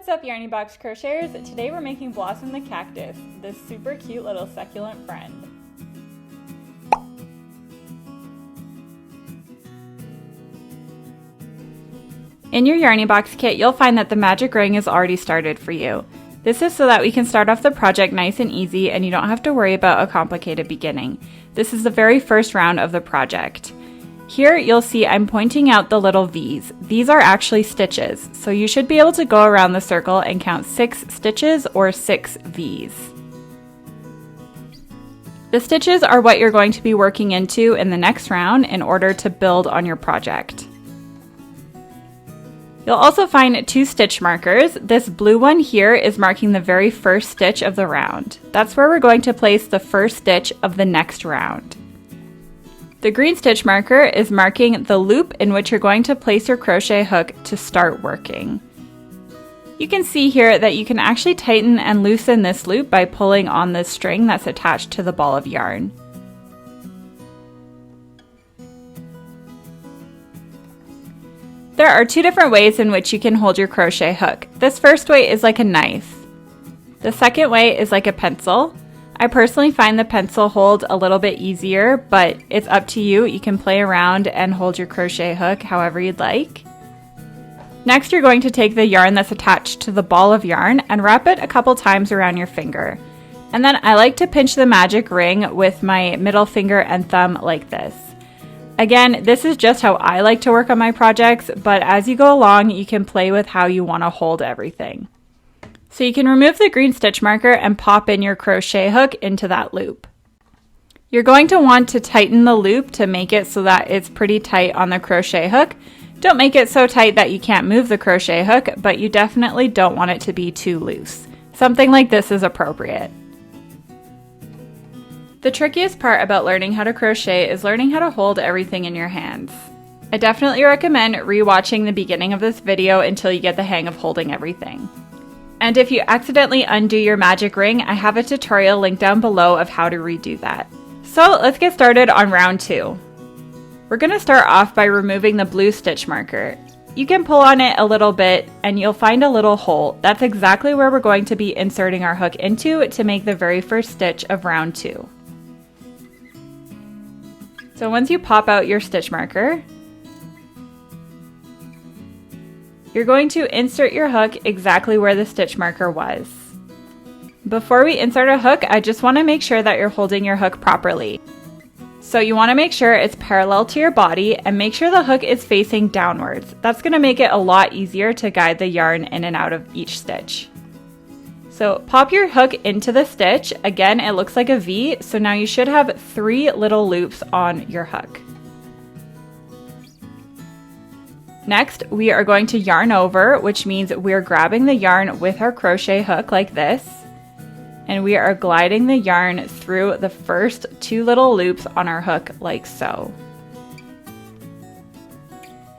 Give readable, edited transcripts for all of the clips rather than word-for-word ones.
What's up, Yarny Box Crocheters? Today we're making Blossom the Cactus, this super cute little succulent friend. In your Yarny Box kit, you'll find that the magic ring is already started for you. This is so that we can start off the project nice and easy and you don't have to worry about a complicated beginning. This is the very first round of the project. Here you'll see I'm pointing out the little V's. These are actually stitches, so you should be able to go around the circle and count 6 stitches or 6 V's. The stitches are what you're going to be working into in the next round in order to build on your project. You'll also find 2 stitch markers. This blue one here is marking the very first stitch of the round. That's where we're going to place the first stitch of the next round. The green stitch marker is marking the loop in which you're going to place your crochet hook to start working. You can see here that you can actually tighten and loosen this loop by pulling on this string that's attached to the ball of yarn. There are 2 different ways in which you can hold your crochet hook. This first way is like a knife. The second way is like a pencil. I personally find the pencil hold a little bit easier, but it's up to you. You can play around and hold your crochet hook however you'd like. Next, you're going to take the yarn that's attached to the ball of yarn and wrap it a couple times around your finger. And then I like to pinch the magic ring with my middle finger and thumb like this. Again, this is just how I like to work on my projects, but as you go along, you can play with how you want to hold everything. So you can remove the green stitch marker and pop in your crochet hook into that loop. You're going to want to tighten the loop to make it so that it's pretty tight on the crochet hook. Don't make it so tight that you can't move the crochet hook, but you definitely don't want it to be too loose. Something like this is appropriate. The trickiest part about learning how to crochet is learning how to hold everything in your hands. I definitely recommend re-watching the beginning of this video until you get the hang of holding everything. And if you accidentally undo your magic ring, I have a tutorial linked down below of how to redo that. So let's get started on round 2. We're going to start off by removing the blue stitch marker. You can pull on it a little bit and you'll find a little hole. That's exactly where we're going to be inserting our hook into to make the very first stitch of round 2. So once you pop out your stitch marker, you're going to insert your hook exactly where the stitch marker was. Before we insert a hook, I just want to make sure that you're holding your hook properly. So you want to make sure it's parallel to your body and make sure the hook is facing downwards. That's going to make it a lot easier to guide the yarn in and out of each stitch. So pop your hook into the stitch. Again, it looks like a V, so now you should have 3 little loops on your hook. Next, we are going to yarn over, which means we're grabbing the yarn with our crochet hook like this, and we are gliding the yarn through the first 2 little loops on our hook like so.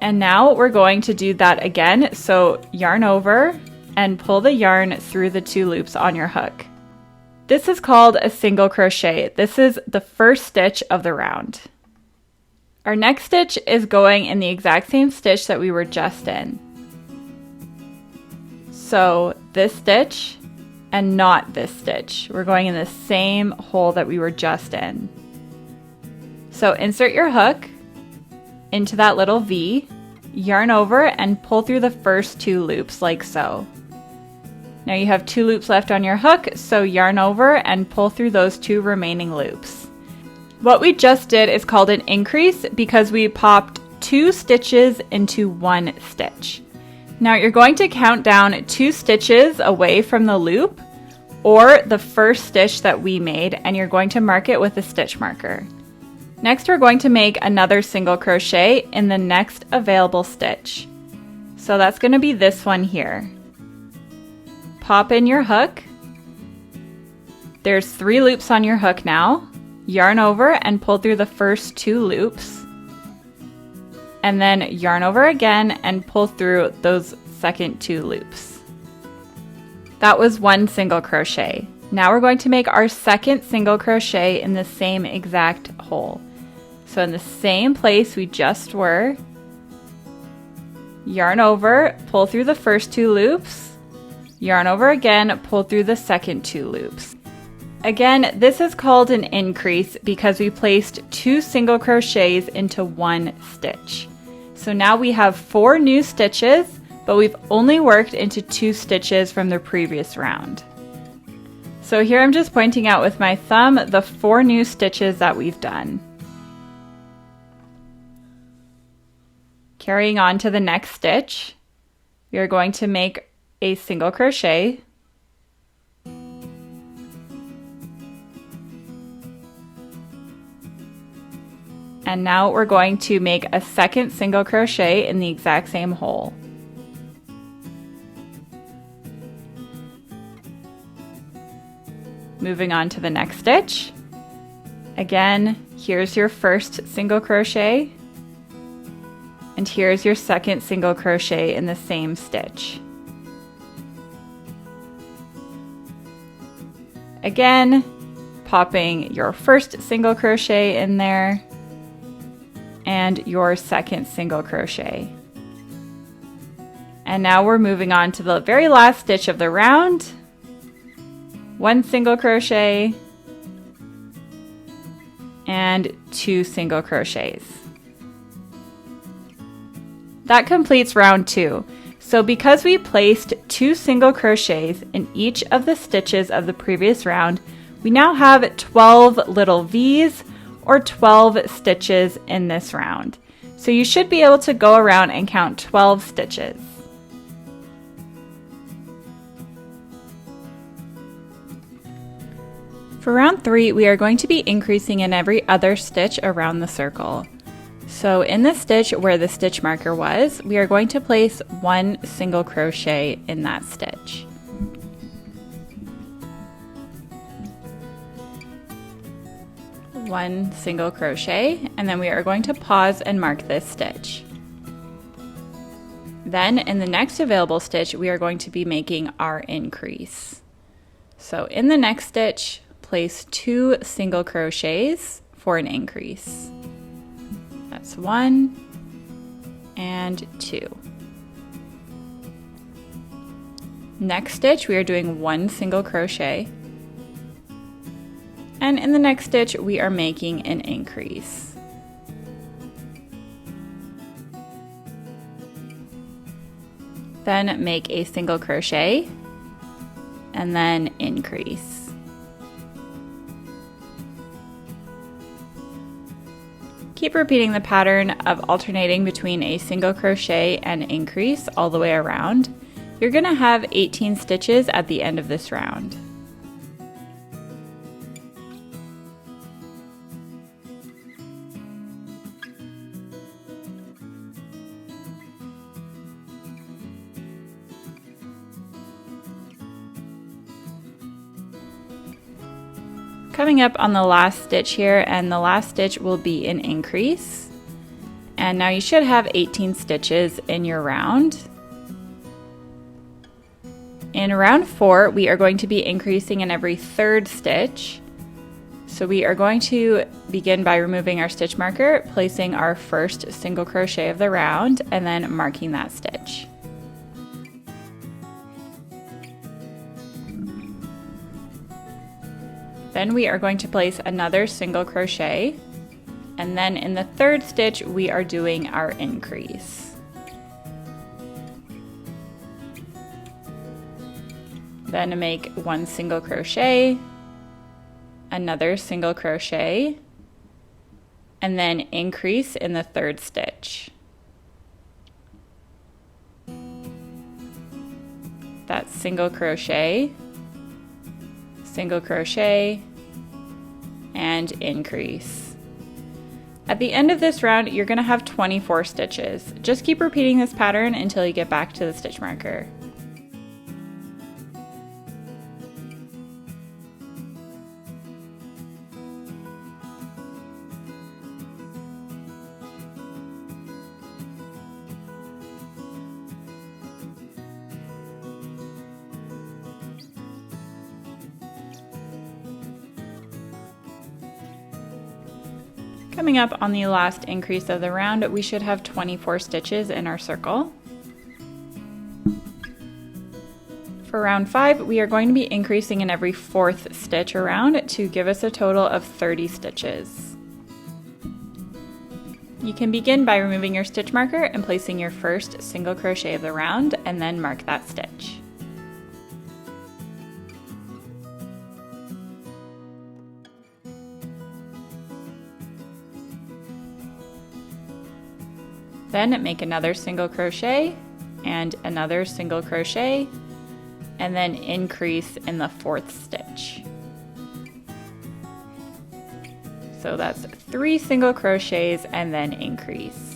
And now we're going to do that again, so yarn over and pull the yarn through the 2 loops on your hook. This is called a single crochet. This is the first stitch of the round. Our next stitch is going in the exact same stitch that we were just in. So this stitch and not this stitch. We're going in the same hole that we were just in. So insert your hook into that little V, yarn over and pull through the first 2 loops like so. Now you have 2 loops left on your hook, so yarn over and pull through those 2 remaining loops. What we just did is called an increase because we popped 2 stitches into 1 stitch. Now you're going to count down 2 stitches away from the loop or the first stitch that we made, and you're going to mark it with a stitch marker. Next, we're going to make another single crochet in the next available stitch. So that's going to be this one here. Pop in your hook. There's 3 loops on your hook now. Yarn over and pull through the first 2 loops. And then yarn over again and pull through those second 2 loops. That was 1 single crochet. Now we're going to make our second single crochet in the same exact hole. So in the same place we just were, yarn over, pull through the first 2 loops, Yarn over again, pull through the second 2 loops. Again, this is called an increase because we placed 2 single crochets into 1 stitch. So now we have 4 new stitches, but we've only worked into 2 stitches from the previous round. So here I'm just pointing out with my thumb the 4 new stitches that we've done. Carrying on to the next stitch, we are going to make a single crochet, and now we're going to make a second single crochet in the exact same hole. Moving on to the next stitch. Again, here's your first single crochet, and here's your second single crochet in the same stitch. Again, popping your first single crochet in there and your second single crochet. And now we're moving on to the very last stitch of the round. 1 single crochet and 2 single crochets. That completes round 2. So because we placed 2 single crochets in each of the stitches of the previous round, we now have 12 little V's or 12 stitches in this round. So you should be able to go around and count 12 stitches. For round 3, we are going to be increasing in every other stitch around the circle. So in the stitch where the stitch marker was, we are going to place 1 single crochet in that stitch. One single crochet, and then we are going to pause and mark this stitch. Then in the next available stitch, we are going to be making our increase. So in the next stitch, place 2 single crochets for an increase. That's 1 and 2. Next stitch, we are doing 1 single crochet. And in the next stitch, we are making an increase. Then make a single crochet and then increase. Keep repeating the pattern of alternating between a single crochet and increase all the way around. You're going to have 18 stitches at the end of this round. Coming up on the last stitch here, and the last stitch will be an increase. And now you should have 18 stitches in your round. In round 4, we are going to be increasing in every 3rd stitch. So we are going to begin by removing our stitch marker, placing our first single crochet of the round, and then marking that stitch. Then we are going to place another single crochet, and then in the 3rd stitch we are doing our increase. Then make 1 single crochet, another single crochet, and then increase in the 3rd stitch. That's single crochet, single crochet, and increase. At the end of this round, you're going to have 24 stitches. Just keep repeating this pattern until you get back to the stitch marker. Coming up on the last increase of the round, we should have 24 stitches in our circle. For round 5, we are going to be increasing in every 4th stitch around to give us a total of 30 stitches. You can begin by removing your stitch marker and placing your first single crochet of the round, and then mark that stitch. Then make another single crochet and another single crochet, and then increase in the 4th stitch. So that's 3 single crochets and then increase.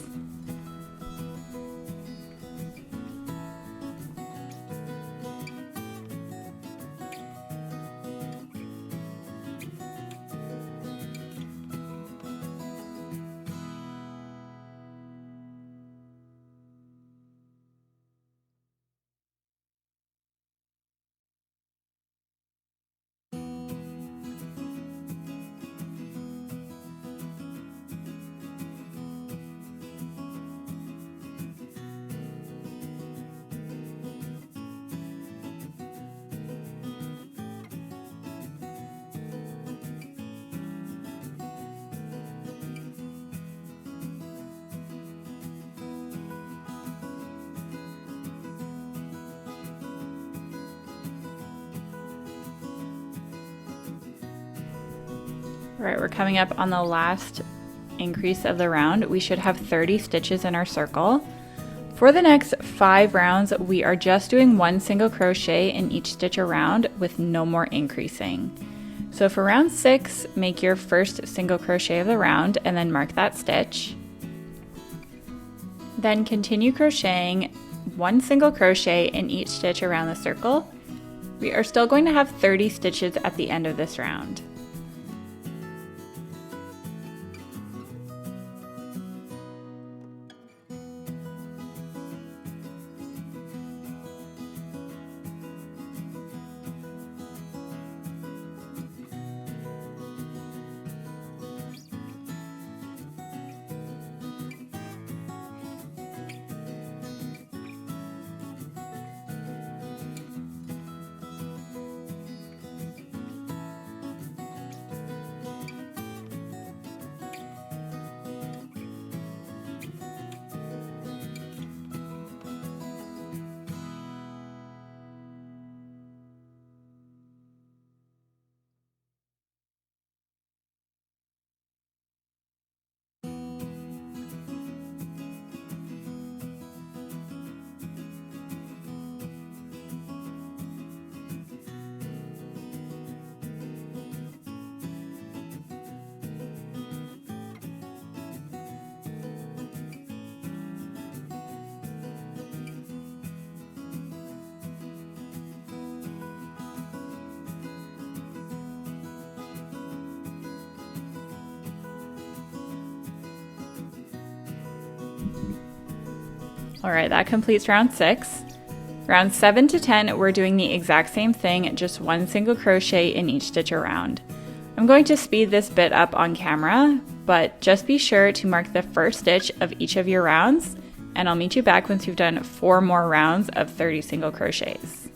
All right, we're coming up on the last increase of the round. We should have 30 stitches in our circle. For the next 5 rounds, we are just doing 1 single crochet in each stitch around with no more increasing. So for round 6, make your first single crochet of the round and then mark that stitch. Then continue crocheting 1 single crochet in each stitch around the circle. We are still going to have 30 stitches at the end of this round. All right, that completes round 6. Round 7 to 10, we're doing the exact same thing, just 1 single crochet in each stitch around. I'm going to speed this bit up on camera, but just be sure to mark the first stitch of each of your rounds, and I'll meet you back once you've done 4 more rounds of 30 single crochets.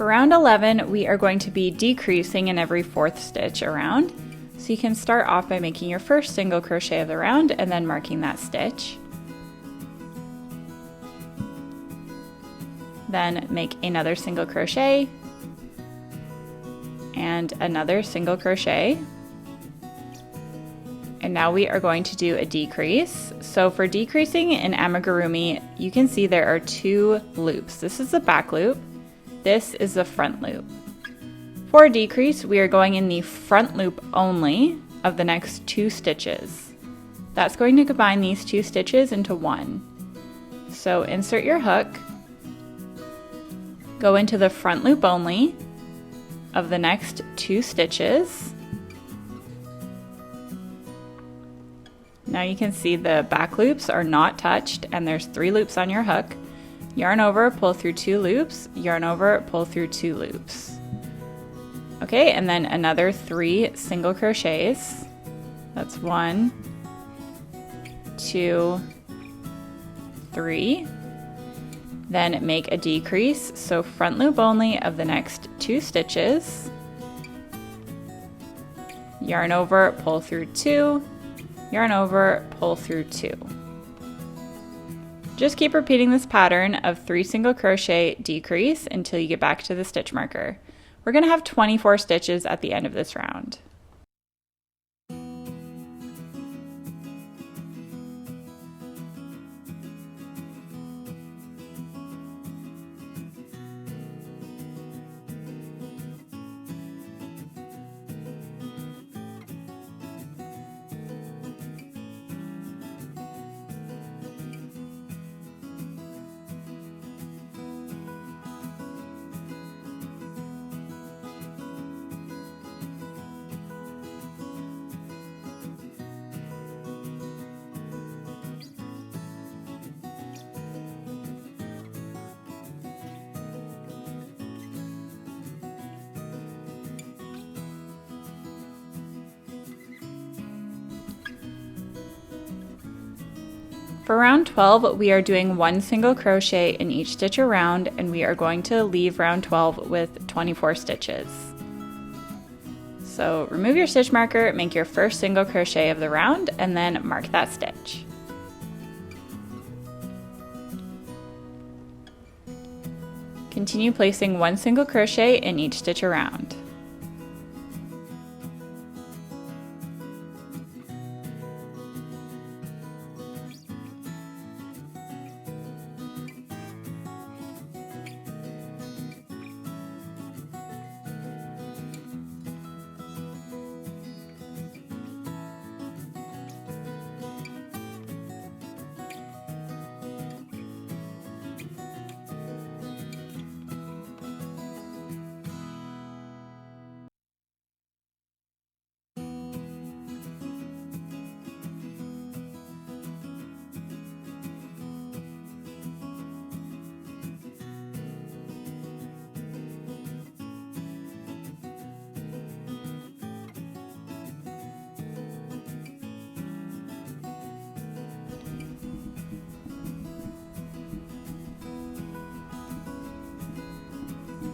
For round 11, we are going to be decreasing in every 4th stitch around. So you can start off by making your first single crochet of the round and then marking that stitch. Then make another single crochet and another single crochet. And now we are going to do a decrease. So for decreasing in amigurumi, you can see there are 2 loops. This is the back loop. This is the front loop. For a decrease, we are going in the front loop only of the next 2 stitches. That's going to combine these 2 stitches into one. So insert your hook, go into the front loop only of the next 2 stitches. Now you can see the back loops are not touched and there's 3 loops on your hook. Yarn over, pull through 2 loops, yarn over, pull through 2 loops. Okay, and then another 3 single crochets. That's 1, 2, 3. Then make a decrease, so front loop only of the next 2 stitches. Yarn over, pull through 2. Yarn over, pull through 2. Just keep repeating this pattern of 3 single crochet, decrease until you get back to the stitch marker. We're going to have 24 stitches at the end of this round. For round 12, we are doing 1 single crochet in each stitch around, and we are going to leave round 12 with 24 stitches. So remove your stitch marker, make your first single crochet of the round, and then mark that stitch. Continue placing 1 single crochet in each stitch around.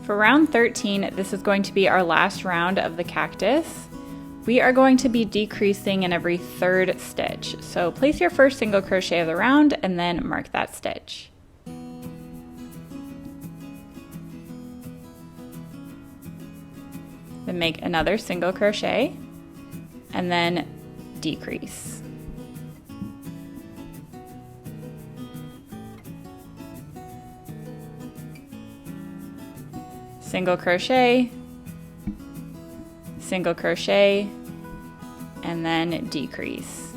For round 13, this is going to be our last round of the cactus. We are going to be decreasing in every 3rd stitch. So place your first single crochet of the round and then mark that stitch. Then make another single crochet and then decrease. Single crochet, single crochet, and then decrease.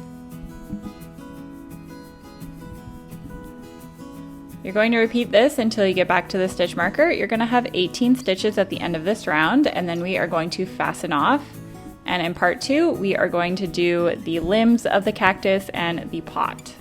You're going to repeat this until you get back to the stitch marker. You're going to have 18 stitches at the end of this round, and then we are going to fasten off. And in part 2, we are going to do the limbs of the cactus and the pot.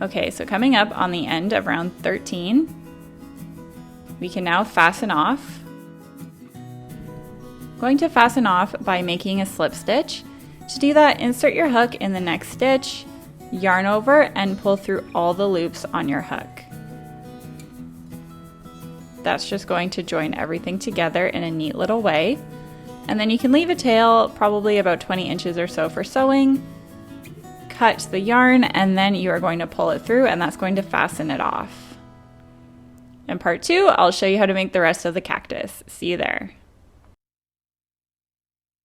Okay, so coming up on the end of round 13, we can now fasten off. Going to fasten off by making a slip stitch. To do that, insert your hook in the next stitch, yarn over, and pull through all the loops on your hook. That's just going to join everything together in a neat little way. And then you can leave a tail probably about 20 inches or so for sewing. Cut the yarn, and then you are going to pull it through, and that's going to fasten it off. In part 2, I'll show you how to make the rest of the cactus. See you there.